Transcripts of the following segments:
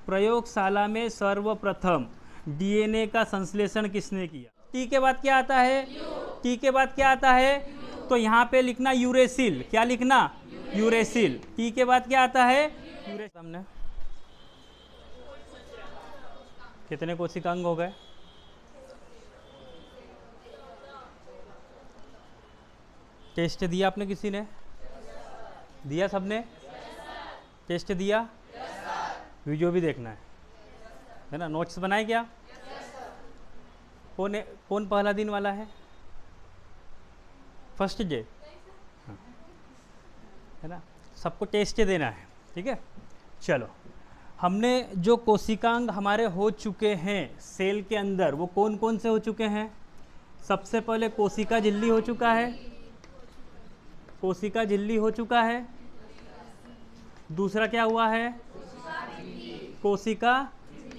प्रयोगशाला में सर्वप्रथम डीएनए का संश्लेषण किसने किया? टी के बाद क्या आता है? टी के बाद क्या आता है? तो यहाँ पे लिखना यूरेसिल। क्या लिखना? यूरेसिल। टी के बाद क्या आता है? यूरेसिल। कितने कोशिकांग हो गए? टेस्ट दिया आपने? किसी ने दिया? सबने टेस्ट दिया? वीडियो भी देखना है ना? नोट्स बनाए क्या? कौन पहला दिन वाला है? फर्स्ट डे, हाँ, है ना? सबको टेस्ट देना है, ठीक है? चलो, हमने जो कोशिकांग हमारे हो चुके हैं सेल के अंदर, वो कौन कौन से हो चुके हैं? सबसे पहले कोशिका झिल्ली हो चुका है। कोशिका झिल्ली हो चुका है। दूसरा क्या हुआ है? कोशिका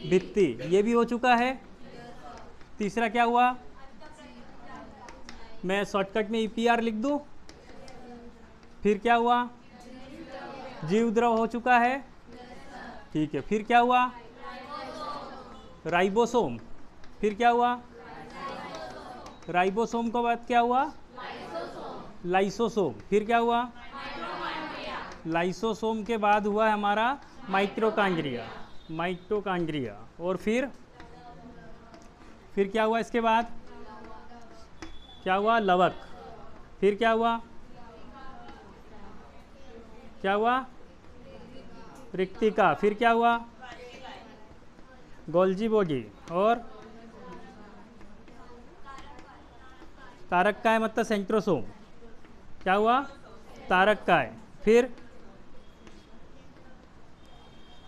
भित्ति, ये भी हो चुका है। तीसरा क्या हुआ? मैं शॉर्टकट में ईपीआर लिख दूं। फिर क्या हुआ? जीव द्रव हो चुका है, ठीक है। फिर क्या हुआ? राइबोसोम। फिर क्या हुआ? राइबोसोम के बाद क्या हुआ? लाइसोसोम। फिर क्या हुआ? लाइसोसोम के बाद हुआ है हमारा माइटोकॉन्ड्रिया। माइटोकॉन्ड्रिया। और फिर क्या हुआ इसके बाद? क्या हुआ? लवक। फिर क्या हुआ? क्या हुआ? रिक्तिका। फिर क्या हुआ? Golgi body. और तारककाय मतलब सेंट्रोसोम। क्या हुआ? तारककाय। फिर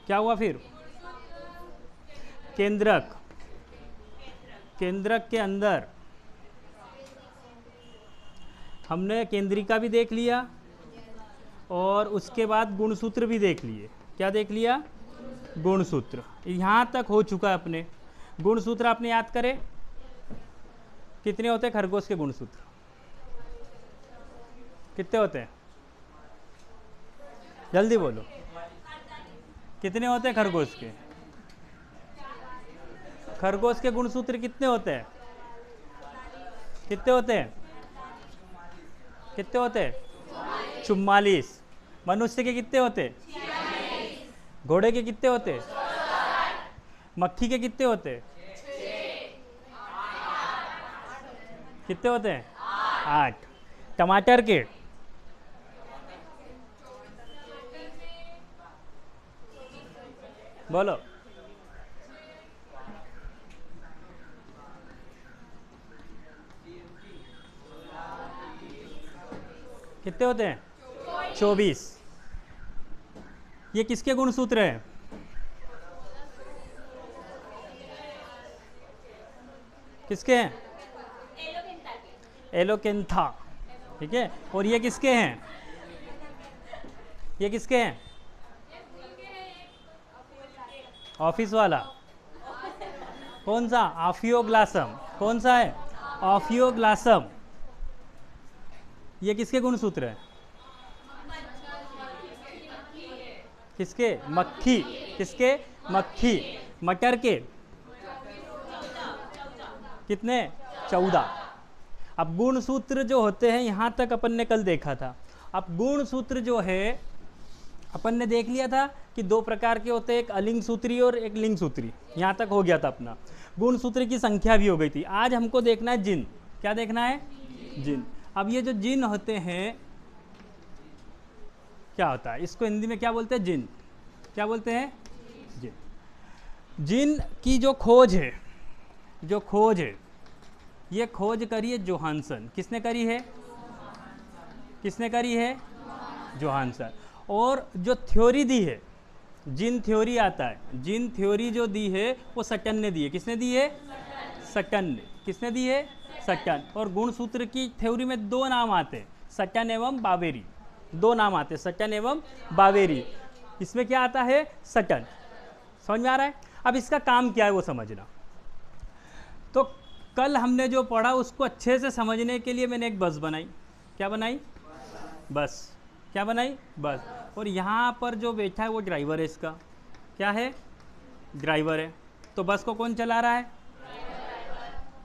क्या हुआ? फिर केंद्रक। केंद्रक के अंदर हमने केंद्रिका भी देख लिया और उसके बाद गुणसूत्र भी देख लिए। क्या देख लिया? गुणसूत्र। यहाँ तक हो चुका है अपने। गुणसूत्र आपने याद करे कितने होते हैं? खरगोश के गुणसूत्र कितने होते हैं? जल्दी बोलो, कितने होते हैं खरगोश के? खरगोश के गुणसूत्र कितने होते हैं? कितने होते हैं? कितने होते हैं? 44। मनुष्य के कितने होते हैं? घोड़े के कितने होते हैं? मक्खी के कितने होते हैं? कितने होते हैं? 8। टमाटर के? बोलो। कितने होते हैं? 24। ये किसके गुणसूत्र हैं? किसके हैं? एलोकेंथा, ठीक है। और ये किसके हैं? ये किसके हैं? ऑफिस वाला कौन सा? ऑफियोग्लासम। कौन सा है? ऑफियोग्लासम। ये किसके गुणसूत्र है? किसके? मक्खी। किसके? मक्खी। मटर के कितने? 14। अब गुणसूत्र जो होते हैं यहाँ तक अपन ने कल देखा था। अब गुणसूत्र जो है अपन ने देख लिया था कि 2 प्रकार के होते हैं, एक अलिंग सूत्री और एक लिंग सूत्री। यहाँ तक हो गया था अपना। गुणसूत्र की संख्या भी हो गई थी। आज हमको देखना है जिन। क्या देखना है? जिन। अब ये जो जिन होते हैं क्या होता है? इसको हिंदी में क्या बोलते हैं? जिन। क्या बोलते हैं? जिन। जिन की जो खोज है, ये खोज करी है जोहानसन। किसने करी है? किसने करी है? जोहानसन। और जो थ्योरी दी है, जिन थ्योरी आता है, जिन थ्योरी जो दी है वो सटन ने दी है। किसने दी है? सटन ने। किसने दी है? सटन। और गुणसूत्र की थ्योरी में 2 नाम आते हैं, सटन एवं बावेरी। 2 नाम आते हैं, सटन एवं बावेरी। इसमें क्या आता है? सटन। समझ में आ रहा है? अब इसका काम क्या है वो समझना। तो कल हमने जो पढ़ा उसको अच्छे से समझने के लिए मैंने एक बस बनाई। क्या बनाई? बस। क्या बनाई? बस। और यहाँ पर जो बैठा है वो ड्राइवर है इसका। क्या है? ड्राइवर है। तो बस को कौन चला रहा है?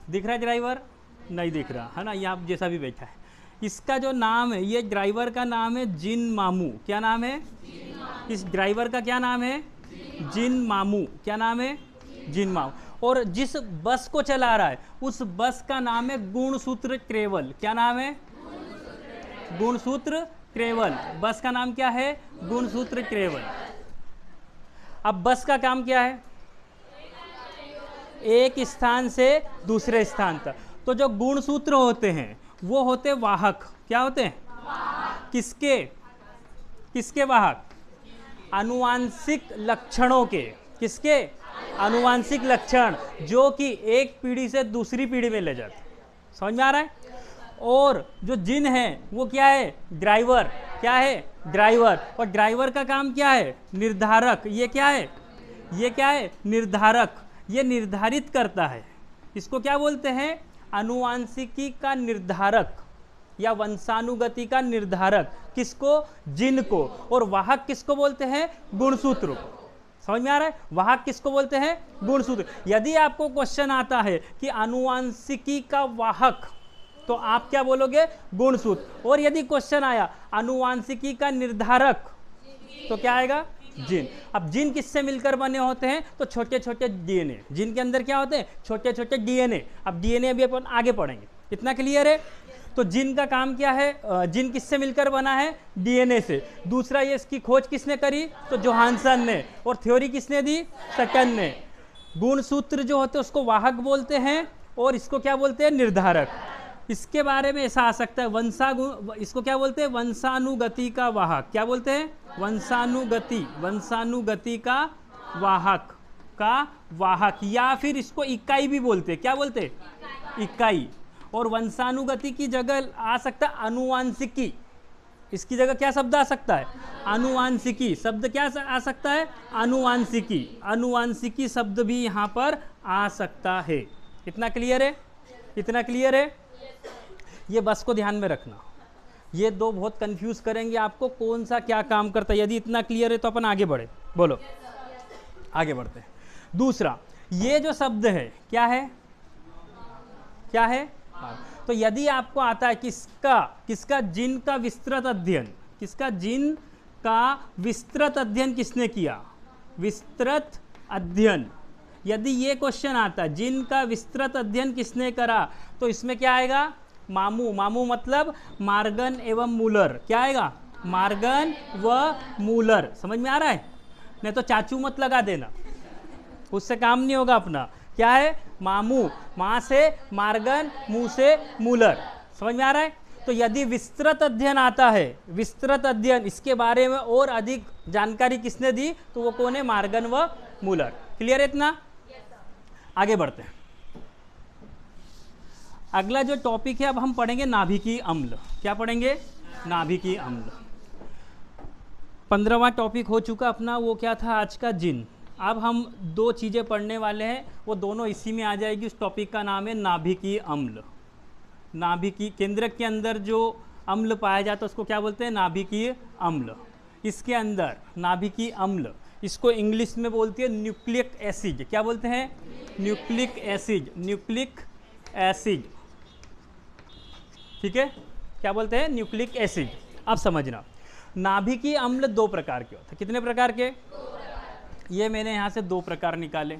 दिख रहा है ड्राइवर? नहीं दिख रहा है ना, ये आप जैसा भी बैठा है। इसका जो नाम है, ये ड्राइवर का नाम है जिन मामू। क्या नाम है? इस ड्राइवर का क्या नाम है? जिन मामू। क्या नाम है? जिन मामू। और जिस बस को चला रहा है उस बस का नाम है गुणसूत्र ट्रेवल। क्या नाम है? गुणसूत्र ट्रेवल। बस का नाम क्या है? गुणसूत्र ट्रेवल। अब बस का काम क्या है? एक स्थान से दूसरे स्थान तक। तो जो गुणसूत्र होते हैं वो होते वाहक। क्या होते हैं? किसके? किसके वाहक? आनुवांशिक लक्षणों के। किसके? आनुवांशिक लक्षण जो कि एक पीढ़ी से दूसरी पीढ़ी में ले जाते। समझ में आ रहा है? और जो जिन है वो क्या है? ड्राइवर। क्या है? ड्राइवर। और ड्राइवर का काम क्या है? निर्धारक। ये क्या है? ये क्या है? निर्धारक। ये निर्धारित करता है। इसको क्या बोलते हैं? आनुवांशिकी का निर्धारक या वंशानुगति का निर्धारक। किसको? जिन को। और वाहक किसको बोलते हैं? गुणसूत्र को। समझ में आ रहा है? वाहक किसको बोलते हैं? गुणसूत्र। यदि आपको क्वेश्चन आता है कि आनुवांशिकी का वाहक, तो आप क्या बोलोगे? गुणसूत्र। और यदि क्वेश्चन आया आनुवांशिकी का निर्धारक, तो क्या आएगा? जिन। अब जिन किससे मिलकर बने होते हैं? तो छोटे छोटे डीएनए। जिन के अंदर क्या होते हैं? छोटे छोटे डीएनए। अब डीएनए अभी अपन आगे पढ़ेंगे। इतना क्लियर है? तो जिन का काम क्या है? जिन किससे मिलकर बना है? डीएनए से। दूसरा, ये इसकी खोज किसने करी? तो जोहानसन ने। और थ्योरी किसने दी? सटन ने। गुणसूत्र जो होते हैं उसको वाहक बोलते हैं और इसको क्या बोलते हैं? निर्धारक। इसके बारे में ऐसा आ सकता है इसको क्या बोलते हैं? वंशानुगति का वाहक। क्या बोलते हैं? वंशानुगति। वंशानुगति का वाहक। का वाहक। या फिर इसको इकाई भी बोलते हैं। क्या बोलते हैं? इकाई। और वंशानुगति की जगह आ सकता है आनुवांशिकी। इसकी जगह क्या शब्द आ सकता है? आनुवांशिकी शब्द। क्या आ सकता है? आनुवांशिकी। आनुवांशिकी शब्द भी यहाँ पर आ सकता है। इतना क्लियर है? इतना क्लियर है? ये बस को ध्यान में रखना। ये दो बहुत कंफ्यूज करेंगे आपको, कौन सा क्या काम करता है। यदि इतना क्लियर है तो अपन आगे बढ़े। बोलो, आगे बढ़ते हैं। दूसरा, ये जो शब्द है क्या है? क्या है? तो यदि आपको आता है किसका जिन का विस्तृत अध्ययन, किसका जिन का विस्तृत अध्ययन किसने किया? विस्तृत अध्ययन। यदि ये क्वेश्चन आता है जिन का विस्तृत अध्ययन किसने करा, तो इसमें क्या आएगा? मामू। मामू मतलब मार्गन एवं मूलर। क्या आएगा? मार्गन व मूलर। समझ में आ रहा है? नहीं तो चाचू मत लगा देना, उससे काम नहीं होगा अपना। क्या है? मामू। माँ से मार्गन, मुँह से मूलर। समझ में आ रहा है? तो यदि विस्तृत अध्ययन आता है, विस्तृत अध्ययन, इसके बारे में और अधिक जानकारी किसने दी? तो वो कौन है? मार्गन व मूलर। क्लियर है इतना? आगे बढ़ते हैं। अगला जो टॉपिक है, अब हम पढ़ेंगे नाभिकीय अम्ल। क्या पढ़ेंगे? नाभिकीय अम्ल। 15वां टॉपिक हो चुका अपना, वो क्या था? आज का जिन। अब हम दो चीज़ें पढ़ने वाले हैं, वो दोनों इसी में आ जाएगी। उस टॉपिक का नाम है नाभिकीय अम्ल। नाभिकीय केंद्रक के अंदर जो अम्ल पाया जाता है उसको क्या बोलते हैं? नाभिकीय अम्ल। इसके अंदर नाभिकीय अम्ल, इसको इंग्लिश में बोलती है न्यूक्लिक एसिड। क्या बोलते हैं? Nucleic acid. Nucleic acid. ठीक है? क्या बोलते हैं? Nucleic acid. अब समझना, नाभिकीय अम्ल दो प्रकार के होते हैं। कितने प्रकार के? ये मैंने यहाँ से दो प्रकार निकाले।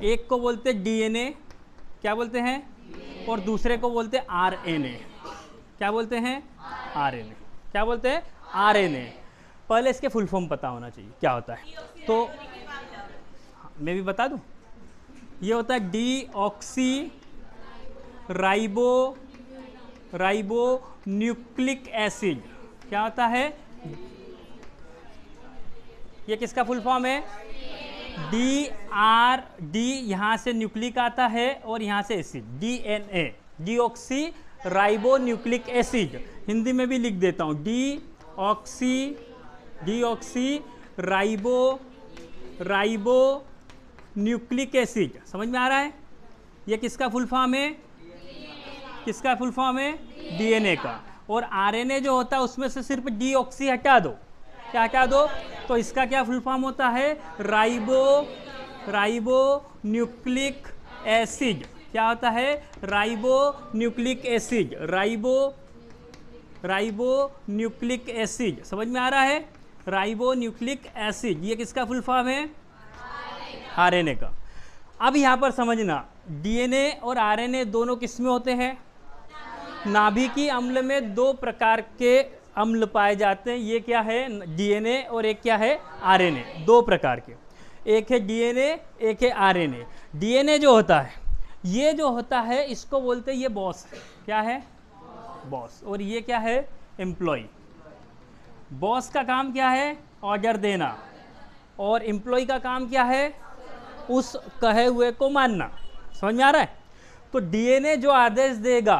एक को बोलते हैं डीएनए। क्या बोलते हैं? और दूसरे को बोलते हैं आरएनए। क्या बोलते हैं? आरएनए। क्या बोलते हैं? आरएनए। पहले इसके फुल फॉर्म पता होना चाहिए क्या होता है, तो मैं भी बता दूं। ये होता है डीऑक्सी राइबो न्यूक्लिक एसिड। क्या होता है? ये किसका फुल फॉर्म है? डी यहाँ से न्यूक्लिक आता है और यहाँ से acid, DNA, deoxy ribo nucleic acid. Hindi में भी लिख देता हूँ, डीऑक्सी राइबो न्यूक्लिक एसिड। समझ में आ रहा है? ये किसका फुल फॉर्म है? किसका फुल फॉर्म है? डीएनए का। और आरएनए जो होता है उसमें से सिर्फ डीऑक्सी हटा दो। क्या हटा दो? तो इसका क्या फुल फॉर्म होता है? Ribo nucleic acid. क्या होता है? Ribo nucleic acid. Ribo nucleic acid, समझ में आ रहा है? राइबो न्यूक्लिक एसिड, ये किसका फुल फॉर्म है? आरएनए का। अब यहाँ पर समझना, डीएनए और आरएनए दोनों किस में होते हैं? नाभिकीय अम्ल में दो प्रकार के अम्ल पाए जाते हैं। ये क्या है? डीएनए और एक क्या है? आरएनए। दो प्रकार के, एक है डीएनए, एक है आरएनए। डीएनए जो होता है, ये जो होता है इसको बोलते हैं, ये बॉस है। क्या है? बॉस। और ये क्या है? एम्प्लॉय। बॉस का काम क्या है? ऑर्डर देना। और एम्प्लॉय का काम क्या है? उस कहे हुए को मानना। समझ में आ रहा है? तो डीएनए जो आदेश देगा,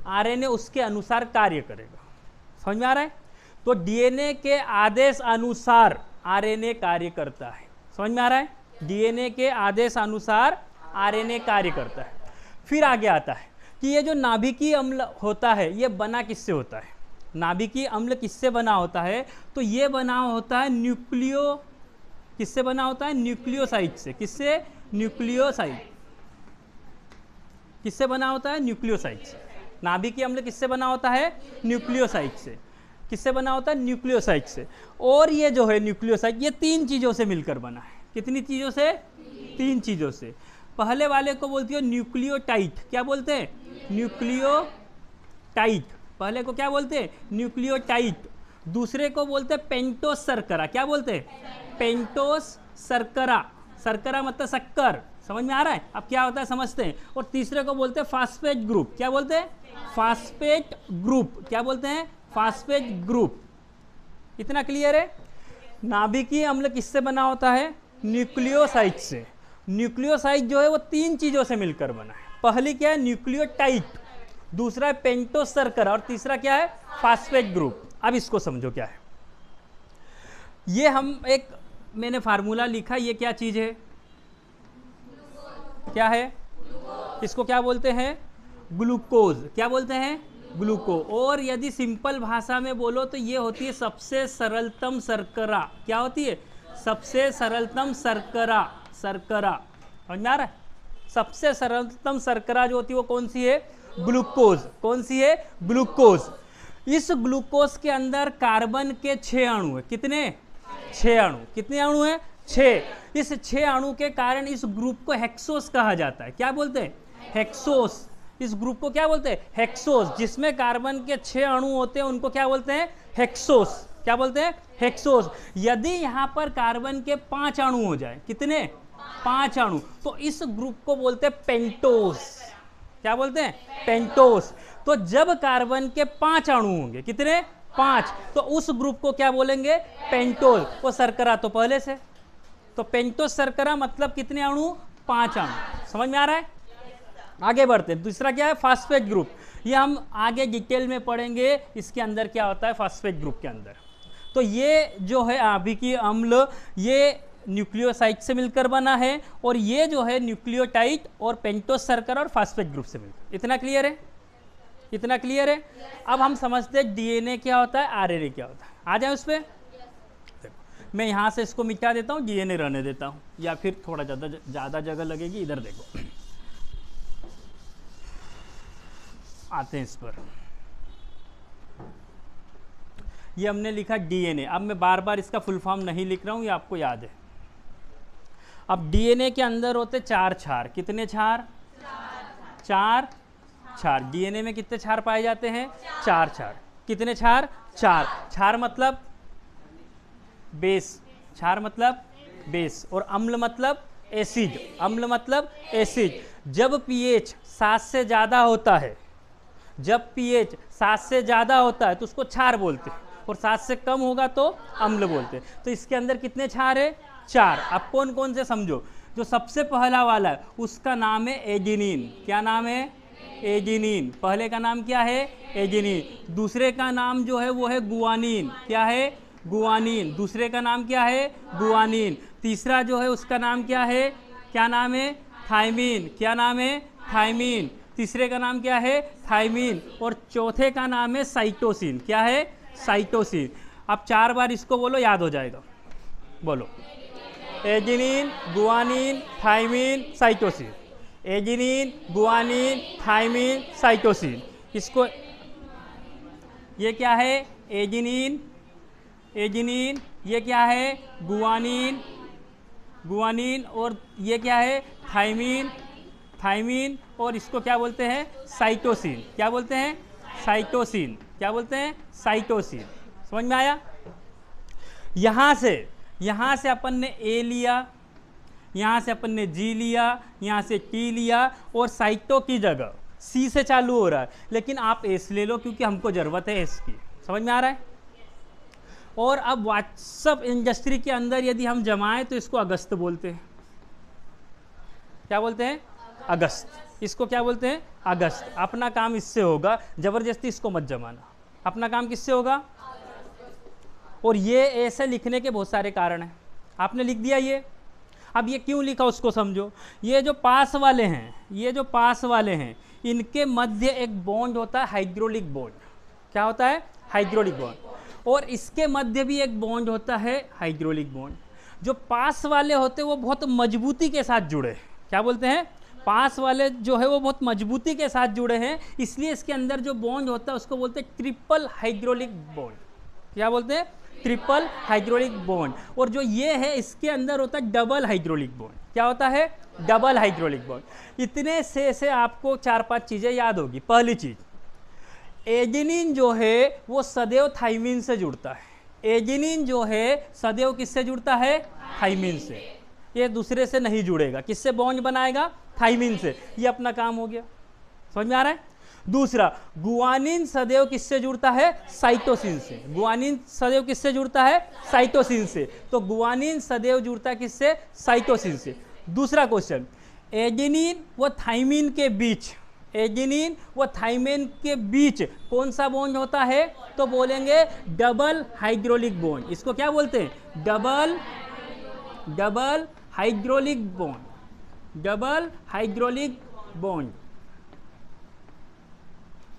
आरएनए उसके अनुसार कार्य करेगा। समझ में आ रहा है? तो डीएनए के आदेश अनुसार आरएनए कार्य करता है। समझ में आ रहा है? डीएनए के आदेश अनुसार आरएनए कार्य करता है। फिर आगे आता है कि ये जो नाभिकीय अम्ल होता है, ये बना किससे होता है? नाभिकीय अम्ल किससे बना होता है? तो ये बना होता है किससे बना होता है? न्यूक्लियोसाइड से। किससे? न्यूक्लियोसाइड। किससे बना होता है? न्यूक्लियोसाइड से। नाभिकीय अम्ल किससे बना होता है? न्यूक्लियोसाइड से। किससे बना होता है? न्यूक्लियोसाइड से। और ये जो है न्यूक्लियोसाइड, ये तीन चीज़ों से मिलकर बना है। कितनी चीज़ों से? तीन चीज़ों से। पहले वाले को बोलती हो न्यूक्लियोटाइड। क्या बोलते हैं? न्यूक्लियोटाइड। पहले को क्या बोलते हैं? न्यूक्लियोटाइड। दूसरे को बोलते हैं पेंटोस शर्करा। क्या बोलते हैं? पेंटोस शर्करा। शर्करा मतलब शक्कर। समझ में आ रहा है? अब क्या होता है समझते हैं। और तीसरे को बोलते हैं फास्फेट ग्रुप। क्या बोलते हैं? Phosphate group. क्या बोलते हैं? Phosphate group. इतना क्लियर है? नाभिकीय अम्ल किससे बना होता है? न्यूक्लियोसाइड से। न्यूक्लियोसाइड जो है वो तीन चीज़ों से मिलकर बना है। पहली क्या है? न्यूक्लियोटाइड। दूसरा है पेंटोस शर्करा। और तीसरा क्या है? Phosphate group. अब इसको समझो क्या है। ये मैंने फार्मूला लिखा, ये क्या चीज़ है? क्या है? इसको क्या बोलते हैं? ग्लूकोज। क्या बोलते हैं? ग्लूको। और यदि सिंपल भाषा में बोलो तो ये होती है सबसे सरलतम शर्करा। क्या होती है? सबसे सरलतम शर्करा। समझ में आ रहा है? सबसे सरलतम शर्करा जो होती है वो कौन सी है? ग्लूकोज। कौन सी है? ग्लूकोज। इस ग्लूकोज के अंदर कार्बन के 6 अणु है। कितने? 6 अणु। कितने अणु हैं? 6। इस 6 अणु के कारण इस ग्रुप को हेक्सोस कहा जाता है। क्या बोलते हैं? हेक्सोस। इस ग्रुप को क्या बोलते हैं? हेक्सोस। जिसमें कार्बन के 6 अणु होते हैं उनको क्या बोलते हैं? हेक्सोस। क्या बोलते हैं? हेक्सोस। यदि यहाँ पर कार्बन के 5 अणु हो जाए, कितने? 5 अणु, तो इस ग्रुप को बोलते हैं पेंटोस। क्या बोलते हैं? पेंटोस। तो जब कार्बन के 5 अणु होंगे, कितने? 5, तो उस ग्रुप को क्या बोलेंगे? पेंटोस। वो शर्करा तो पहले से, तो पेंटोस शर्करा मतलब कितने अणु? 5 अणु। समझ में आ रहा है? आगे बढ़ते हैं। दूसरा क्या है? Phosphate group. ये हम आगे डिटेल में पढ़ेंगे, इसके अंदर क्या होता है फास्फेट ग्रुप के अंदर। तो ये जो है नाभिकीय अम्ल, ये न्यूक्लियोसाइड से मिलकर बना है, और ये जो है न्यूक्लियोटाइड और पेंटोस शर्करा और फास्फेट ग्रुप से मिलकर। इतना क्लियर है? इतना क्लियर है? अब हम समझते हैं डीएनए क्या होता है, आरएनए क्या होता है। आ जाए उस पर। मैं यहाँ से इसको मिटा देता हूँ, डीएनए रहने देता हूँ, या फिर थोड़ा ज़्यादा जगह लगेगी। इधर देखो, आते हैं इस पर। ये हमने लिखा डीएनए। अब मैं बार बार इसका फुल फॉर्म नहीं लिख रहा हूँ, ये आपको याद है। अब डीएनए के अंदर होते 4 क्षार। कितने क्षार? 4 क्षार। डीएनए में कितने क्षार पाए जाते हैं? 4 क्षार। कितने क्षार? 4। क्षार मतलब बेस। क्षार मतलब बेस। और अम्ल मतलब एसिड। अम्ल मतलब एसिड। जब पीएच 7 से ज़्यादा होता है, जब पीएच 7 से ज़्यादा होता है तो उसको क्षार बोलते हैं, और 7 से कम होगा तो अम्ल बोलते हैं। तो इसके अंदर कितने क्षार है? 4। अब कौन कौन से समझो। जो सबसे पहला वाला है उसका नाम है एडिनिन। क्या नाम है? एडिनिन। पहले का नाम क्या है? एडिनिन। दूसरे का नाम जो है वो है गुआनिन। क्या है? गुआनिन। दूसरे का नाम क्या है? गुआनिन। तीसरा जो है उसका नाम क्या है? क्या नाम है? थायमीन। क्या नाम है? थायमीन। तीसरे का नाम क्या है? थायमीन। और चौथे का नाम है साइटोसिन। क्या है? साइटोसिन। अब 4 बार इसको बोलो, याद हो जाएगा। बोलो। Adenine, guanine, thymine, cytosine, adenine, guanine, thymine, cytosine. इसको ये क्या है? एजिनिन, एजिनिन, ये क्या है? गुआनिन, गुआनिन, और ये क्या है? थाइमिन, थाइमिन, और इसको क्या बोलते हैं? साइटोसिन। क्या बोलते हैं? साइटोसिन। क्या बोलते हैं? साइटोसिन। समझ में आया? यहाँ से अपन ने ए लिया, यहाँ से अपन ने जी लिया, यहाँ से टी लिया, और साइटो की जगह सी से चालू हो रहा है, लेकिन आप एस ले लो क्योंकि हमको ज़रूरत है एस की। समझ में आ रहा है? और अब व्हाट्सएप इंडस्ट्री के अंदर यदि हम जमाएं तो इसको अगस्त बोलते हैं। क्या बोलते हैं? अगस्त। इसको क्या बोलते हैं? अगस्त। अपना काम इससे होगा, ज़बरदस्ती इसको मत जमाना। अपना काम किससे होगा? और ये ऐसे लिखने के बहुत सारे कारण हैं। आपने लिख दिया ये। अब ये क्यों लिखा उसको समझो। ये जो पास वाले हैं, ये जो पास वाले हैं, इनके मध्य एक बॉन्ड होता है, हाइड्रोलिक बॉन्ड। क्या होता है? Hydraulic bond. और इसके मध्य भी एक बॉन्ड होता है, हाइड्रोलिक बॉन्ड। जो पास वाले होते हैं वो बहुत मजबूती के साथ जुड़े। क्या बोलते हैं? पास वाले जो है वो बहुत मजबूती के साथ जुड़े हैं, इसलिए इसके अंदर जो बॉन्ड होता है उसको बोलते हैं ट्रिपल हाइड्रोलिक बॉन्ड। क्या बोलते हैं? Triple hydraulic bond. और जो ये है इसके अंदर होता है डबल हाइड्रोलिक बॉन्ड। क्या होता है? Double hydraulic bond. इतने से आपको 4-5 चीज़ें याद होगी। पहली चीज़, एजिनिन जो है वो सदैव थाइमिन से जुड़ता है। एजिनिन जो है सदैव किससे जुड़ता है? थाइमिन से। ये दूसरे से नहीं जुड़ेगा। किससे बॉन्ड बनाएगा? थाइमिन से। ये अपना काम हो गया। समझ में आ रहा है? दूसरा, गुआनिन सदैव किससे जुड़ता है? साइटोसिन से। गुआनिन सदैव किससे जुड़ता है? साइटोसिन से। तो गुआनिन सदैव जुड़ता है किससे? साइटोसिन से। दूसरा क्वेश्चन, एजिनिन व थाइमिन के बीच, एजिनिन व थाइमिन के बीच कौन सा बॉन्ड होता है? तो बोलेंगे डबल हाइड्रोलिक बॉन्ड। इसको क्या बोलते हैं? Double hydraulic bond. Double hydraulic bond.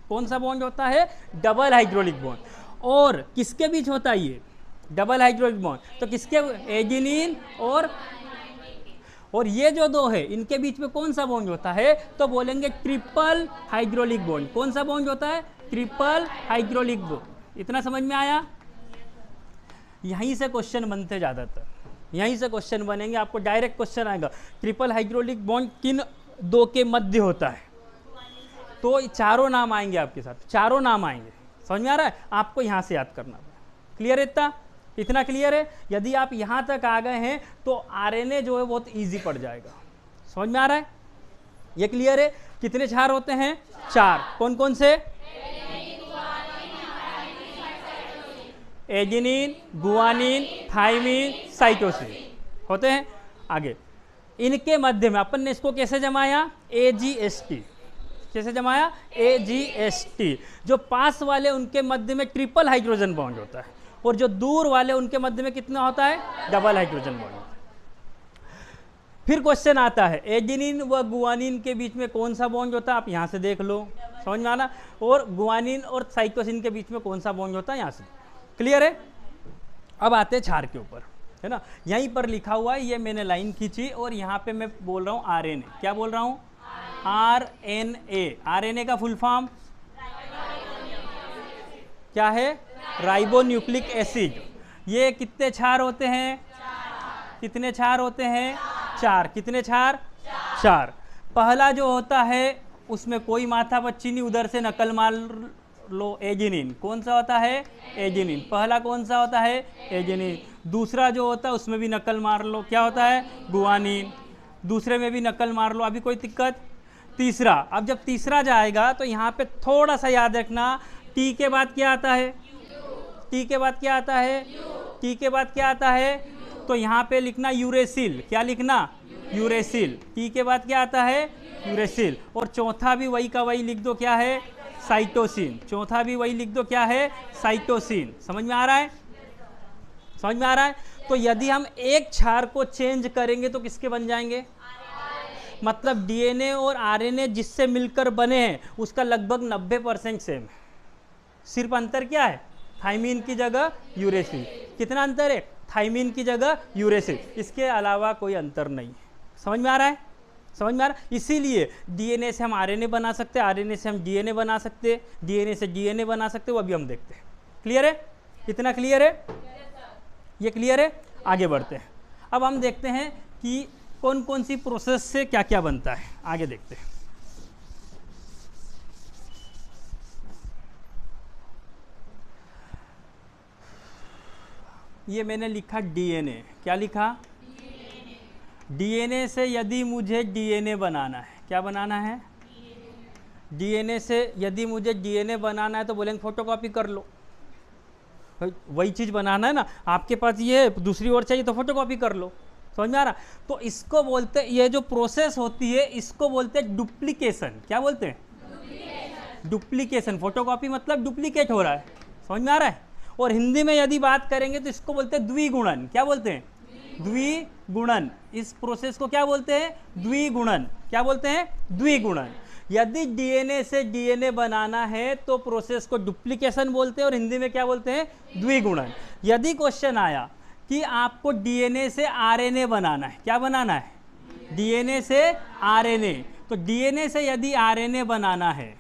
कौन सा बॉन्ड होता है? Double hydraulic bond. और किसके बीच होता है ये डबल हाइड्रोलिक बॉन्ड? तो किसके? एजिनिन और ये जो दो है इनके बीच में कौन सा बॉन्ड होता है? तो बोलेंगे ट्रिपल हाइड्रोलिक बॉन्ड। कौन सा बॉन्ड होता है? Triple hydraulic bond. इतना समझ में आया? यहीं से क्वेश्चन बनते ज़्यादातर, यहीं से क्वेश्चन बनेंगे। आपको डायरेक्ट क्वेश्चन आएगा, ट्रिपल हाइड्रोलिक बॉन्ड किन दो के मध्य होता है? तो चारों नाम आएंगे आपके साथ, चारों नाम आएंगे। समझ में आ रहा है? आपको यहाँ से याद करना है। क्लियर है? इतना क्लियर है? यदि आप यहाँ तक आ गए हैं तो आरएनए जो है बहुत इजी पड़ जाएगा। समझ में आ रहा है? ये क्लियर है? कितने क्षार होते हैं? 4। कौन कौन से? एजिनिन, गुआनिन, थाइमिन, साइटोसिन होते हैं। आगे इनके मध्य में अपन ने इसको कैसे जमाया? AgST। कैसे जमाया? AgST। जो पास वाले उनके मध्य में ट्रिपल हाइड्रोजन बॉन्ड होता है, और जो दूर वाले उनके मध्य में कितना होता है? Double hydrogen bond. फिर क्वेश्चन आता है, एजिनिन व गुआनिन के बीच में कौन सा बॉन्ड होता है? आप यहाँ से देख लो। समझ में आना? और गुआनिन और साइटोसिन के बीच में कौन सा बॉन्ड होता है? यहाँ से। क्लियर है? अब आते हैं क्षार के ऊपर, है ना? यहीं पर लिखा हुआ है, ये मैंने लाइन खींची और यहाँ पे मैं बोल रहा हूँ आरएनए। क्या बोल रहा हूँ? आरएनए। आरएनए का फुल फॉर्म क्या है? Ribonucleic acid. ये कितने क्षार होते हैं? कितने क्षार होते हैं? 4। कितने क्षार? 4। पहला जो होता है उसमें कोई माथा बच्ची नहीं, उधर से नकल मार लो। एजिनिन। कौन सा होता है? एजिनिन। पहला कौन सा होता है? एजिनिन। दूसरा जो होता है उसमें भी नकल मार लो। क्या होता है? गुआनिन। दूसरे में भी नकल मार लो। अभी कोई दिक्कत? तीसरा, अब जब तीसरा जाएगा तो यहाँ पे थोड़ा सा याद रखना, टी के बाद क्या आता है? टी के बाद क्या आता है? टी के बाद क्या आता है? तो यहाँ पे लिखना यूरेसिल। क्या लिखना? यूरेसिल। टी के बाद क्या आता है? यूरेसिल। और चौथा भी वही का वही लिख दो। क्या है? साइटोसिन। चौथा भी वही लिख दो। क्या है? साइटोसिन। समझ में आ रहा है? समझ में आ रहा है? तो यदि हम एक क्षार को चेंज करेंगे तो किसके बन जाएंगे? मतलब डीएनए और आरएनए जिससे मिलकर बने हैं उसका लगभग 90% सेम है। सिर्फ अंतर क्या है? थाइमिन की जगह यूरेसिल। कितना अंतर है? थाइमिन की जगह यूरेसिल, इसके अलावा कोई अंतर नहीं है। समझ में आ रहा है? समझ में आ रहा है? इसीलिए डीएनए से हम आरएनए बना सकते हैं, आरएनए से हम डीएनए बना सकते हैं, डीएनए से डीएनए बना सकते हैं, वो अभी हम देखते हैं। क्लियर है? इतना क्लियर है? ये क्लियर है? आगे बढ़ते हैं। अब हम देखते हैं कि कौन कौन सी प्रोसेस से क्या क्या बनता है, आगे देखते हैं। ये मैंने लिखा डीएनए, क्या लिखा? डीएनए से यदि मुझे डीएनए बनाना है, क्या बनाना है? डीएनए से यदि मुझे डीएनए बनाना है तो बोलेंगे फोटोकॉपी कर लो, वही चीज़ बनाना है ना, आपके पास ये दूसरी ओर चाहिए तो फोटोकॉपी कर लो। समझ में आ रहा? तो इसको बोलते, ये जो प्रोसेस होती है इसको बोलते हैं डुप्लीकेशन। क्या बोलते हैं? डुप्लीकेशन। फोटोकॉपी मतलब डुप्लीकेट हो रहा है। समझ में आ रहा है? और हिंदी में यदि बात करेंगे तो इसको बोलते हैं द्विगुणन। क्या बोलते हैं? द्विगुणन। इस प्रोसेस को क्या बोलते हैं? द्विगुणन। क्या बोलते हैं? द्विगुणन। यदि डीएनए से डीएनए बनाना है तो प्रोसेस को डुप्लीकेशन बोलते हैं और हिंदी में क्या बोलते हैं? द्विगुणन। यदि क्वेश्चन आया कि आपको डीएनए से आरएनए बनाना है, क्या बनाना है? डीएनए से आरएनए, तो डीएनए से यदि आरएनए बनाना है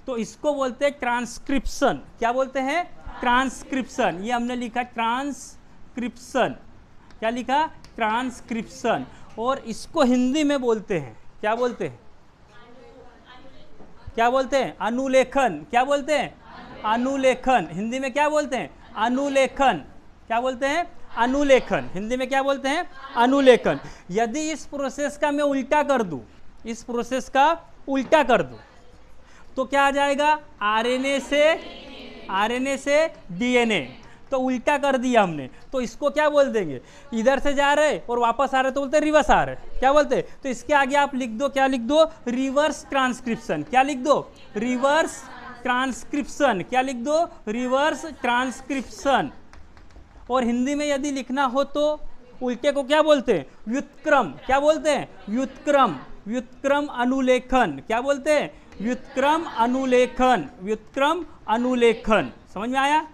तो इसको बोलते हैं ट्रांसक्रिप्शन। क्या बोलते हैं? ट्रांसक्रिप्शन। ये हमने लिखा ट्रांसक्रिप्शन। क्या लिखा? ट्रांसक्रिप्शन। और इसको हिंदी में बोलते हैं, क्या बोलते हैं? क्या बोलते हैं? अनुलेखन। क्या बोलते हैं? अनुलेखन। हिंदी में क्या बोलते हैं? अनुलेखन। क्या बोलते हैं? अनुलेखन। हिंदी में क्या बोलते हैं? अनुलेखन। यदि इस प्रोसेस का मैं उल्टा कर दूं, इस प्रोसेस का उल्टा कर दूं तो क्या आ जाएगा? आरएनए से डीएनए। तो उल्टा कर दिया हमने, तो इसको क्या बोल देंगे? इधर से जा रहे और वापस आ रहे तो बोलते हैं रिवर्स आ रहे। क्या बोलते हैं? तो इसके आगे आप लिख दो, क्या लिख दो? Reverse transcription. क्या लिख दो? Reverse transcription. क्या लिख दो? Reverse transcription. और हिंदी में यदि लिखना हो तो उल्टे को क्या बोलते हैं? व्युत्क्रम। क्या बोलते हैं? व्युत्क्रम। व्युत्क्रम अनुलेखन। क्या बोलते हैं? व्युत्क्रम अनुलेखन। व्युत्क्रम अनुलेखन। समझ में आया?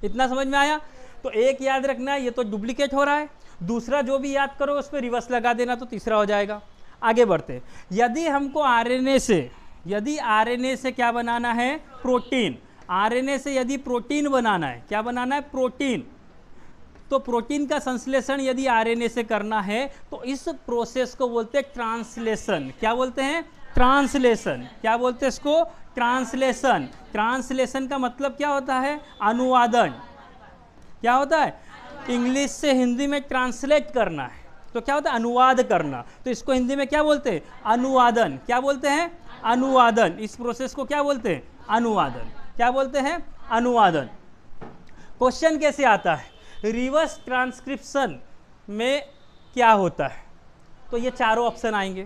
इतना समझ में आया? तो एक याद रखना, ये तो डुप्लीकेट हो रहा है। दूसरा जो भी याद करो उस पर रिवर्स लगा देना तो तीसरा हो जाएगा। आगे बढ़ते, यदि हमको आरएनए से, यदि आरएनए से क्या बनाना है? प्रोटीन। आरएनए से यदि प्रोटीन बनाना है, क्या बनाना है? प्रोटीन। तो प्रोटीन का संश्लेषण यदि आरएनए से करना है तो इस प्रोसेस को बोलते हैं ट्रांसलेशन। क्या बोलते हैं? ट्रांसलेशन। क्या बोलते हैं इसको? ट्रांसलेशन। ट्रांसलेशन का मतलब क्या होता है? अनुवादन। क्या होता है? इंग्लिश से हिंदी में ट्रांसलेट करना है तो क्या होता है? अनुवाद करना। तो इसको हिंदी में क्या बोलते हैं? अनुवादन। क्या बोलते हैं? अनुवादन। इस प्रोसेस को क्या बोलते हैं? अनुवादन। क्या बोलते हैं? अनुवादन। क्वेश्चन कैसे आता है? रिवर्स ट्रांसक्रिप्शन में क्या होता है? तो ये चारों ऑप्शन आएंगे।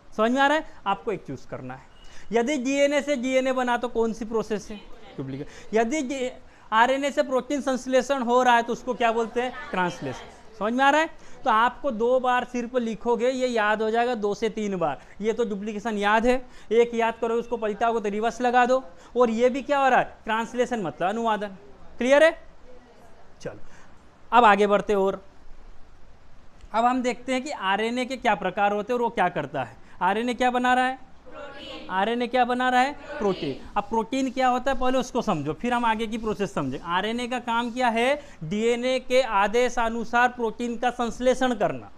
समझ में आ रहा है? आपको एक चूज करना है। यदि डीएनए से डीएनए बना तो कौन सी प्रोसेस है? डुप्लीकेट। यदि आरएनए से प्रोटीन संश्लेषण हो रहा है तो उसको क्या बोलते हैं? ट्रांसलेशन। समझ में आ रहा है? तो आपको 2 बार सिर पर लिखोगे, ये याद हो जाएगा 2 से 3 बार। ये तो डुप्लीकेशन याद है, एक याद करोगे उसको पलटाओगे तो रिवर्स लगा दो। और ये भी क्या हो रहा है? ट्रांसलेशन मतलब अनुवादन। क्लियर है? चलो अब आगे बढ़ते और अब हम देखते हैं कि आरएनए के क्या प्रकार होते हैं और वो क्या करता है। आरएनए क्या बना रहा है? आरएनए क्या बना रहा है? प्रोटीन। अब प्रोटीन क्या होता है पहले उसको समझो, फिर हम आगे की प्रोसेस समझें। आरएनए का काम क्या है? डीएनए के आदेश अनुसार प्रोटीन का संश्लेषण करना।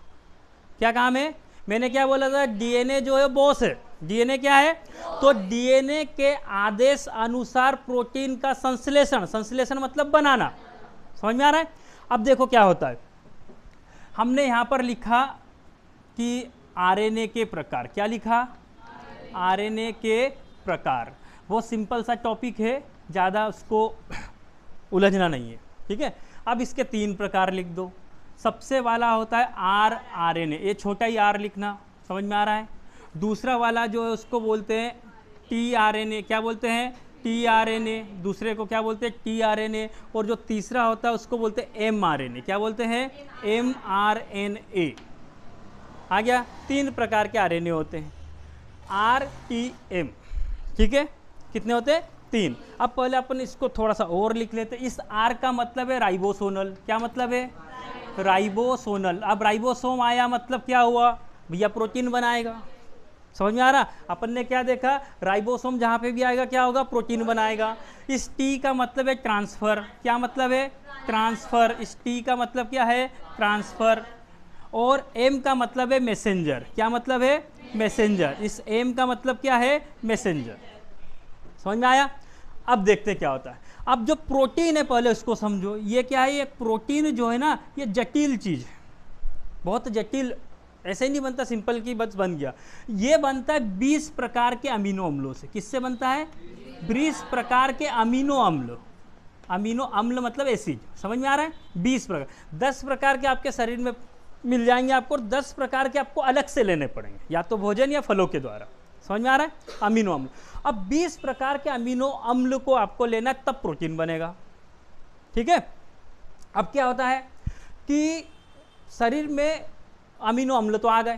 क्या काम है? मैंने क्या बोला था? डीएनए जो है बॉस है। डीएनए क्या है? तो डीएनए के आदेश अनुसार प्रोटीन का संश्लेषण। संश्लेषण मतलब बनाना। समझ में आ रहा है? अब देखो क्या होता है, हमने यहां पर लिखा कि आरएनए के प्रकार। क्या लिखा? आरएनए के प्रकार। वो सिंपल सा टॉपिक है, ज़्यादा उसको उलझना नहीं है। ठीक है? अब इसके 3 प्रकार लिख दो। सबसे वाला होता है आरएनए, ये छोटा ही आर लिखना। समझ में आ रहा है? दूसरा वाला जो है उसको बोलते हैं टीआरएनए। क्या बोलते हैं? टीआरएनए। दूसरे को क्या बोलते हैं? टीआरएनए। और जो तीसरा होता है उसको बोलते हैं एमआरएनए। क्या बोलते हैं? एमआरएनए। आ गया? 3 प्रकार के आरएनए होते हैं। आरटीएम। ठीक है? कितने होते हैं? 3। अब पहले अपन इसको थोड़ा सा और लिख लेते हैं। इस R का मतलब है राइबोसोनल। क्या मतलब है? राइबोसोनल। अब राइबोसोम आया मतलब क्या हुआ भैया? प्रोटीन बनाएगा। समझ में आ रहा? अपन ने क्या देखा? राइबोसोम जहाँ पे भी आएगा क्या होगा? प्रोटीन बनाएगा। इस T का मतलब है ट्रांसफर। क्या मतलब है? ट्रांसफर। इस T का मतलब क्या है? ट्रांसफर। और M का मतलब है मैसेंजर। क्या मतलब है? मैसेंजर। इस M का मतलब क्या है? मैसेंजर। समझ में आया? अब देखते क्या होता है। अब जो प्रोटीन है पहले उसको समझो। ये क्या है? ये प्रोटीन जो है ना, ये जटिल चीज है, बहुत जटिल। ऐसे ही नहीं बनता सिंपल की बस बन गया। ये बनता है 20 प्रकार के अमीनो अम्लों से। किससे बनता है? 20 प्रकार के अमीनो अम्ल। अमीनो अम्ल मतलब एसिड। समझ में आ रहा है? 20 प्रकार। 10 प्रकार के आपके शरीर में मिल जाएंगे आपको, और 10 प्रकार के आपको अलग से लेने पड़ेंगे, या तो भोजन या फलों के द्वारा। समझ में आ रहा है? अमीनो अम्ल। अब 20 प्रकार के अमीनो अम्ल को आपको लेना है, तब प्रोटीन बनेगा। ठीक है? अब क्या होता है कि शरीर में अमीनो अम्ल तो आ गए,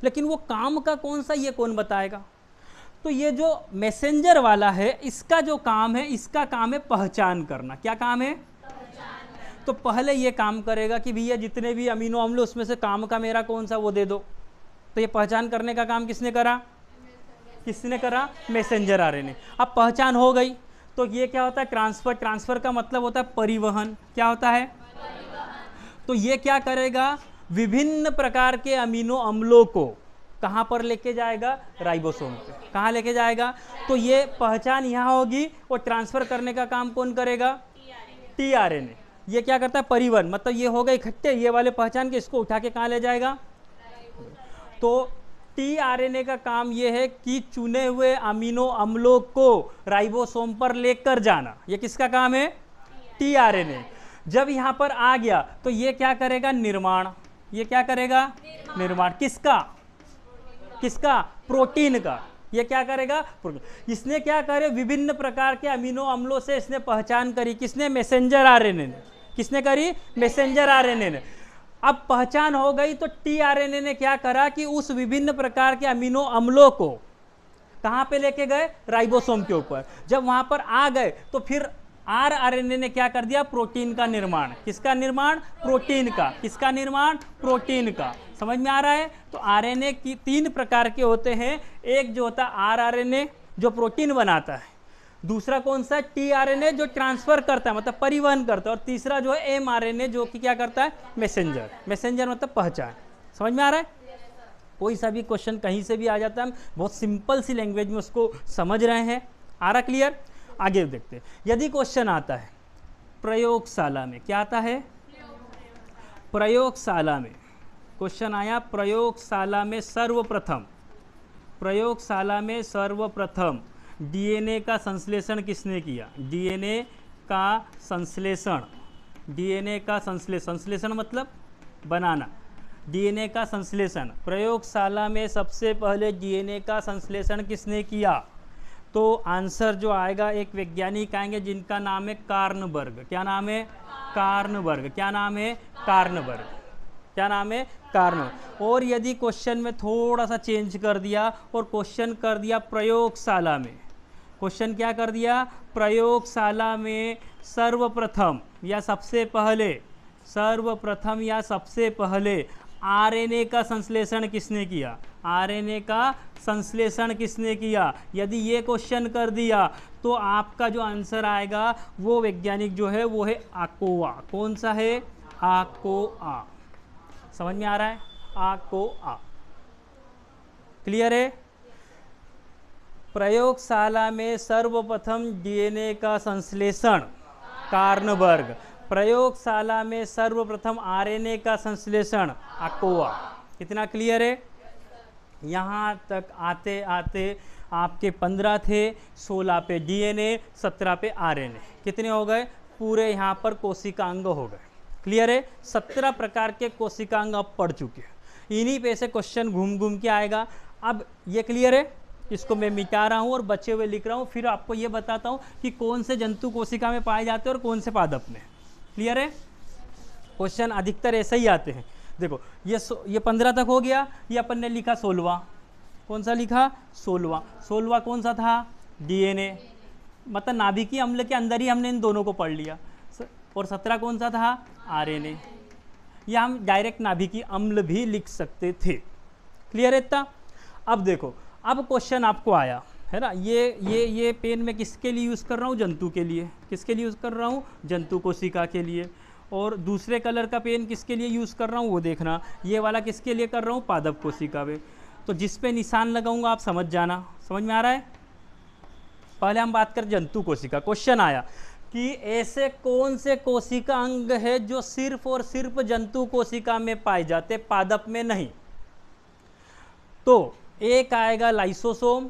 लेकिन वो काम का कौन सा ये कौन बताएगा? तो ये जो मैसेंजर वाला है, इसका जो काम है, इसका काम है पहचान करना। क्या काम है? तो पहले ये काम करेगा कि भैया जितने भी अमीनो अम्ल उसमें से काम का मेरा कौन सा वो दे दो। तो ये पहचान करने का काम किसने करा? किसने करा? Messenger RNA. अब पहचान हो गई तो ये क्या होता है? ट्रांसफर। ट्रांसफर का मतलब होता है परिवहन। क्या होता है? तो ये क्या करेगा? विभिन्न प्रकार के अमीनो अम्लों को कहां पर लेके जाएगा? राइबोसोम पे। कहां लेके जाएगा? तो ये पहचान यहां होगी, और ट्रांसफर करने का काम कौन करेगा? टीआरएनए। ये क्या करता है? परिवहन। मतलब ये हो गए इकट्ठे, ये वाले पहचान के, इसको उठा के कहां ले जाएगा? तो टीआरएनए का काम ये है कि चुने हुए अमीनो अम्लों को राइबोसोम पर लेकर जाना। ये किसका काम है? टीआरएनए। जब यहां पर आ गया तो ये क्या करेगा? निर्माण। ये क्या करेगा? निर्माण। किसका? किसका? प्रोटीन का। ये क्या करेगा? प्रोटीन। इसने क्या करे? विभिन्न प्रकार के अमीनो अम्लों से इसने पहचान करी। किसने? मैसेंजर आरएनए ने। किसने करी? मैसेंजर आरएनए ने। अब पहचान हो गई तो टीआरएनए ने क्या करा कि उस विभिन्न प्रकार के अमीनो अम्लों को कहां पे लेके गए? राइबोसोम के ऊपर। जब वहां पर आ गए तो फिर आरएनए ने क्या कर दिया? प्रोटीन का निर्माण। किसका निर्माण? प्रोटीन का। किसका निर्माण? प्रोटीन का। समझ में आ रहा है? तो आरएनए की 3 प्रकार के होते हैं। एक जो होता है आरआरएनए जो प्रोटीन बनाता है, दूसरा कौन सा? टीआरएनए जो ट्रांसफर करता है मतलब परिवहन करता है, और तीसरा जो है एमआरएनए जो कि क्या करता है? मैसेंजर। मैसेंजर मतलब पहचान। समझ में आ रहा है? कोई सा भी क्वेश्चन कहीं से भी आ जाता है, हम बहुत सिंपल सी लैंग्वेज में उसको समझ रहे हैं। आ रहा क्लियर? आगे देखते हैं। यदि क्वेश्चन आता है प्रयोगशाला में, क्या आता है? प्रयोगशाला में क्वेश्चन आया, प्रयोगशाला में सर्वप्रथम, प्रयोगशाला में सर्वप्रथम डीएनए का संश्लेषण किसने किया? डीएनए का संश्लेषण। डीएनए का संश्लेषण। संश्लेषण मतलब बनाना। डीएनए का संश्लेषण। प्रयोगशाला में सबसे पहले डीएनए का संश्लेषण किसने किया? तो आंसर जो आएगा, एक वैज्ञानिक आएंगे जिनका नाम है कार्नबर्ग। क्या नाम है? कार्नबर्ग। क्या नाम है? कार्नबर्ग। क्या नाम है? कार्नबर्ग। और यदि क्वेश्चन में थोड़ा सा चेंज कर दिया और क्वेश्चन कर दिया प्रयोगशाला में, क्वेश्चन क्या कर दिया? प्रयोगशाला में सर्वप्रथम या सबसे पहले, सर्वप्रथम या सबसे पहले आरएनए का संश्लेषण किसने किया? आरएनए का संश्लेषण किसने किया? यदि ये क्वेश्चन कर दिया तो आपका जो आंसर आएगा वो वैज्ञानिक जो है वो है आकोआ। कौन सा है? आकोआ। समझ में आ रहा है? आकोआ। क्लियर है? प्रयोगशाला में सर्वप्रथम डीएनए का संश्लेषण कार्नबर्ग। प्रयोगशाला में सर्वप्रथम आरएनए का संश्लेषण आकोआ। कितना क्लियर है? यहाँ तक आते आते आपके 15 थे, 16 पे डीएनए, 17 पे आरएनए। कितने हो गए? पूरे यहाँ पर कोशिकांग हो गए। क्लियर है? 17 प्रकार के कोशिकांग अब पढ़ चुके हैं। इन्हीं पे से क्वेश्चन घूम घूम के आएगा। अब ये क्लियर है? इसको मैं मिटा रहा हूँ और बचे हुए लिख रहा हूँ, फिर आपको ये बताता हूँ कि कौन से जंतु कोशिका में पाए जाते हैं और कौन से पादप में। क्लियर है? क्वेश्चन अधिकतर ऐसे ही आते हैं। देखो ये 15 तक हो गया। ये अपन ने लिखा 16वां। कौन सा लिखा? 16वां। 16वां कौन सा था? डीएनए। मतलब नाभिकीय अम्ल के अंदर ही हमने इन दोनों को पढ़ लिया। और 17 कौन सा था? आरएनए। या हम डायरेक्ट नाभिकीय अम्ल भी लिख सकते थे। क्लियर है इतना? अब देखो, अब क्वेश्चन आपको आया है ना, ये पेन मैं किसके लिए यूज़ कर रहा हूँ? जंतु के लिए। किसके लिए यूज़ कर रहा हूँ? जंतु कोशिका के लिए। और दूसरे कलर का पेन किसके लिए यूज़ कर रहा हूँ वो देखना। ये वाला किसके लिए कर रहा हूँ? पादप कोशिका पे। तो जिस पे निशान लगाऊंगा आप समझ जाना। समझ में आ रहा है? पहले हम बात करें जंतु कोशिका। क्वेश्चन आया कि ऐसे कौन से कोशिका अंग है जो सिर्फ और सिर्फ जंतु कोशिका में पाए जाते, पादप में नहीं? तो एक आएगा लाइसोसोम।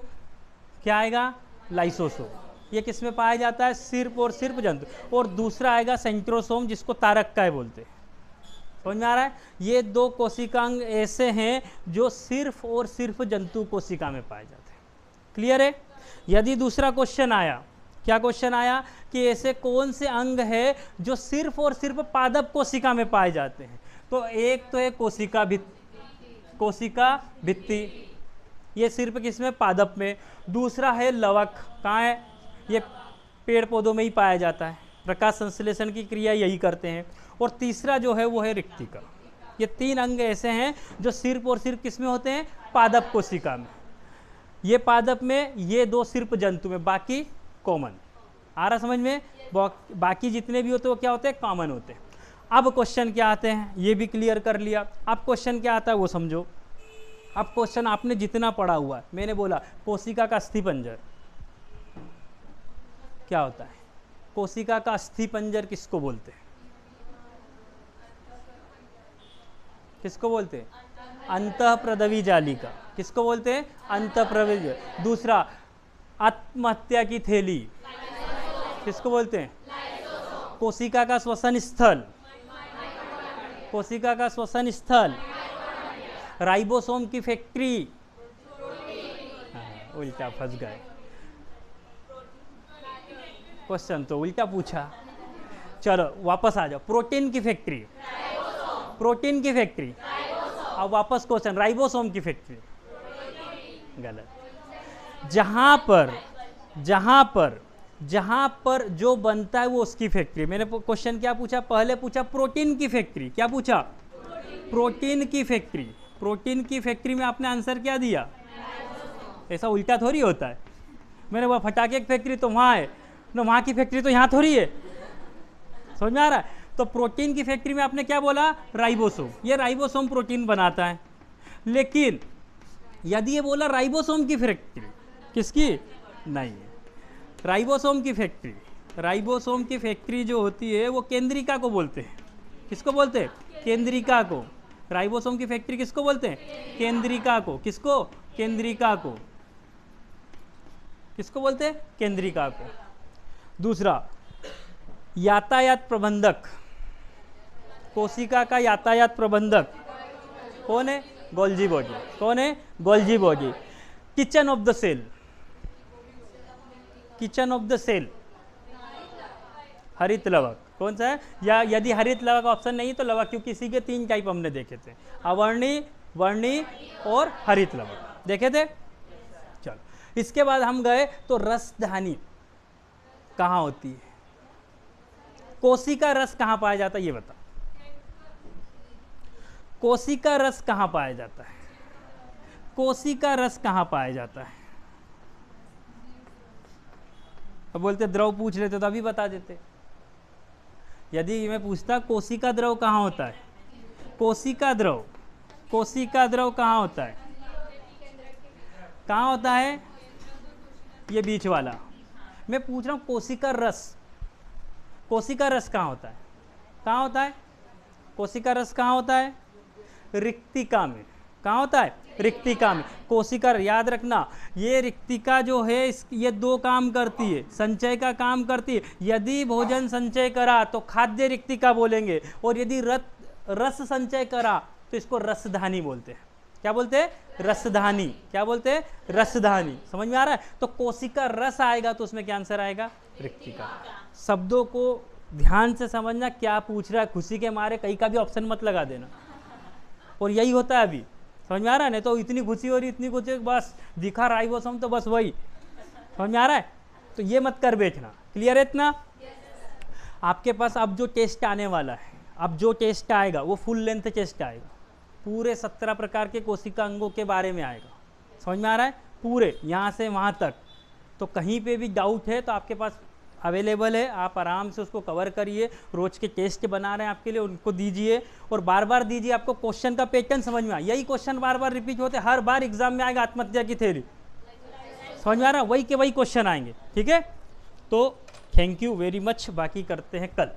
क्या आएगा? लाइसोसोम। ये किस में पाया जाता है? सिर्फ और सिर्फ जंतु। और दूसरा आएगा सेंट्रोसोम, जिसको तारक काय बोलते हैं। समझ में आ रहा है? ये दो कोशिकांग ऐसे हैं जो सिर्फ और सिर्फ जंतु कोशिका में पाए जाते हैं। क्लियर है? यदि दूसरा क्वेश्चन आया, क्या क्वेश्चन आया कि ऐसे कौन से अंग है जो सिर्फ और सिर्फ पादप कोशिका में पाए जाते हैं? तो एक तो है कोशिका भित्ति, ये सिर्फ किसमें? पादप में। दूसरा है लवक। कहाँ है? ये पेड़ पौधों में ही पाया जाता है, प्रकाश संश्लेषण की क्रिया यही करते हैं। और तीसरा जो है वो है रिक्तिका। ये तीन अंग ऐसे हैं जो सिर्फ और सिर्फ किसमें होते हैं? पादप कोशिका में। ये पादप में, ये दो सिर्फ जंतु में, बाकी कॉमन। आ रहा समझ में? बाकी जितने भी होते हैं वो क्या होते हैं? कॉमन होते हैं। अब क्वेश्चन क्या आते हैं ये भी क्लियर कर लिया। अब क्वेश्चन क्या आता है वो समझो। अब क्वेश्चन आपने जितना पढ़ा हुआ है, मैंने बोला कोशिका का अस्थिपंजर क्या होता है? कोशिका का अस्थिपंजर किसको बोलते हैं? किसको बोलते हैं? अंतःप्रदवी जालिका। किसको बोलते हैं? अंतःप्रदवी। दूसरा आत्महत्या की थैली किसको बोलते हैं? कोशिका का श्वसन स्थल। कोशिका का श्वसन स्थल। राइबोसोम की फैक्ट्री। उल्टा फंस गए, क्वेश्चन तो उल्टा पूछा। चलो वापस आ जाओ। प्रोटीन की फैक्ट्री। प्रोटीन की फैक्ट्री। अब वापस क्वेश्चन, राइबोसोम की फैक्ट्री। गलत। जहां पर जो बनता है वो उसकी फैक्ट्री। मैंने क्वेश्चन क्या पूछा? पहले पूछा प्रोटीन की फैक्ट्री। क्या पूछा? प्रोटीन की फैक्ट्री। प्रोटीन की फैक्ट्री में आपने आंसर क्या दिया? ऐसा उल्टा थोड़ी होता है। मैंने बोला फटाके की फैक्ट्री तो वहाँ है ना, वहाँ की फैक्ट्री तो यहाँ थोड़ी है। समझ में आ रहा है? तो प्रोटीन की फैक्ट्री में आपने क्या बोला? राइबोसोम। ये राइबोसोम प्रोटीन बनाता है। लेकिन यदि ये बोला राइबोसोम की फैक्ट्री, किसकी? नहीं है राइबोसोम की फैक्ट्री। राइबोसोम की फैक्ट्री जो होती है वो केंद्रिका को बोलते हैं। किसको बोलते हैं? केंद्रिका को। राइबोसोम की फैक्ट्री किसको बोलते हैं? केंद्रिका को। किसको? केंद्रिका को। किसको बोलते हैं? केंद्रिका को। दूसरा यातायात प्रबंधक। कोशिका का यातायात प्रबंधक कौन है? Golgi body. कौन है? Golgi body. Kitchen of the cell. Kitchen of the cell हरित लवक। कौन सा है? या यदि हरित लवक ऑप्शन नहीं तो लवक, क्योंकि इसी के तीन टाइप हमने देखे थे, अवर्णी, वर्णी और हरित लवक देखे थे। चलो इसके बाद हम गए तो रसधानी कहाँ होती है? कोशिका रस कहाँ पाया जाता है ये बता। कोशिका रस कहाँ पाया जाता है? कोशिका रस कहाँ पाया जाता है? अब बोलते द्रव पूछ लेते तो अभी बता देते। यदि मैं पूछता कोशिका द्रव कहाँ होता है? कोशिका द्रव कहाँ होता है? कहाँ होता है? ये बीच वाला। मैं पूछ रहा हूँ कोशिका रस कहाँ होता है? कहाँ होता है? कोशिका रस कहाँ होता है? रिक्तिका में। कहाँ होता है? रिक्तिका में। कोशिका, याद रखना ये रिक्तिका जो है ये दो काम करती है, संचय का काम करती है। यदि भोजन संचय करा तो खाद्य रिक्तिका बोलेंगे, और यदि रस संचय करा तो इसको रसधानी बोलते हैं। क्या बोलते हैं? रसधानी। क्या बोलते हैं? रसधानी। समझ में आ रहा है? तो कोशिका रस आएगा तो उसमें क्या आंसर आएगा? रिक्तिका। शब्दों को ध्यान से समझना, क्या पूछ रहा है, खुशी के मारे कहीं का भी ऑप्शन मत लगा देना। और यही होता है अभी, समझ में आ रहा है? नहीं तो इतनी खुशी हो रही, इतनी खुशी, बस दिखा राइबोसोम तो बस वही। समझ में आ रहा है? तो ये मत कर बैठना। क्लियर है इतना? आपके पास अब जो टेस्ट आने वाला है, अब जो टेस्ट आएगा वो फुल लेंथ टेस्ट आएगा, पूरे 17 प्रकार के कोशिका अंगों के बारे में आएगा। समझ में आ रहा है? पूरे यहाँ से वहाँ तक। तो कहीं पे भी डाउट है तो आपके पास अवेलेबल है, आप आराम से उसको कवर करिए। रोज के टेस्ट बना रहे हैं आपके लिए, उनको दीजिए और बार बार दीजिए। आपको क्वेश्चन का पैटर्न समझ में आए, यही क्वेश्चन बार बार रिपीट होते, हर बार एग्जाम में आएगा आत्महत्या की थ्योरी। समझ में आ रहा है? वही के वही क्वेश्चन आएंगे। ठीक है, तो थैंक यू वेरी मच, बाकी करते हैं कल।